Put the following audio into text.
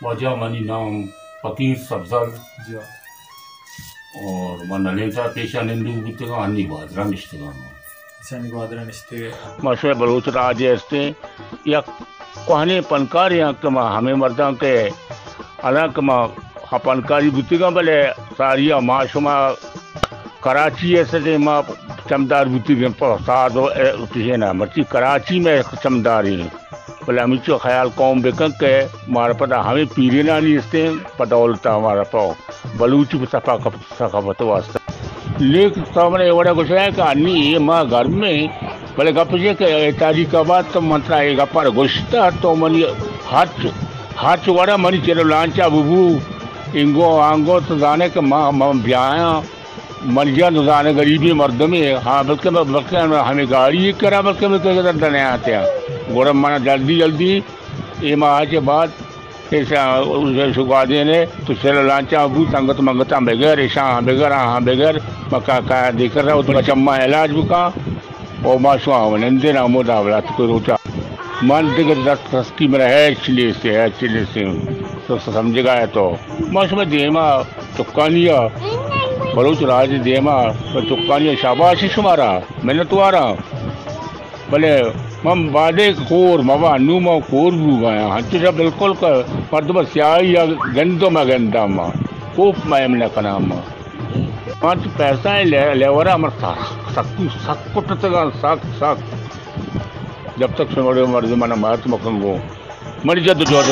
वजह मनी नाम फकीर सब्जर और मन लेता पेशा निंदु बितगा अन्नी बादरा निश्चिगा सनी बादरा निश्चित मशे बलूच राज ऐसे या कोहने पनकार या कमा हमें मर्दा के अलग कमा पनकारी बितगा भले सारिया माशुमा कराची ऐसे माँ चमदार बितगा सादो उठे ना मर्ची कराची में चमदारी बोले अमिचो ख्याल कौम बेकन के मारा पता हमें पीरे ना नहीं इसते पदौलता हमारा पाओ बलूच सकाफत वास्ता लेकिन सामने बड़ा कुछ है कि अन्नी ये माँ घर में बोले गप जे के तारीख का बात तो मंत्रा एक पर गोश्ता तो मनी हाथ वाला मनी चलो लांचा बुबू इंगो आंगो तो जाने के माँ ब्याया मरिया तो जाने गरीबी मर्द में हाँ बल्कि हमें गाड़ी करा बल्कि मैं कहीं डरने आते हैं गोरम माना जल्दी ये माह के बाद ऐसा सुखा देने तो चलो लांचा अबू संगत मंगता बगैर ऐसा बगैर हाँ बगैर मका का देख रहा तो चम्मा इलाज बुका और माशुआ नंदे ना मोदा वाला तो रोचा मन दिगर दस की मेरा है चिले से तो समझेगा है तो माशु में देमा चुक्कानिया बलूच राज देमा चुक्कानिया शाबाशी शुमारा मैंने तो आ रहा भले मम वादे कोर मवा नूमा कोर बुगाया हंचुरा बिल्कुल का मर्दम स्याही या गंदो में गंदा माँ कोप में हमने कना माँ पांच पैसा है लेवरा मर सकुट तक जब तक सुनोड़े मर्द मना मात मकंगो मर जद जो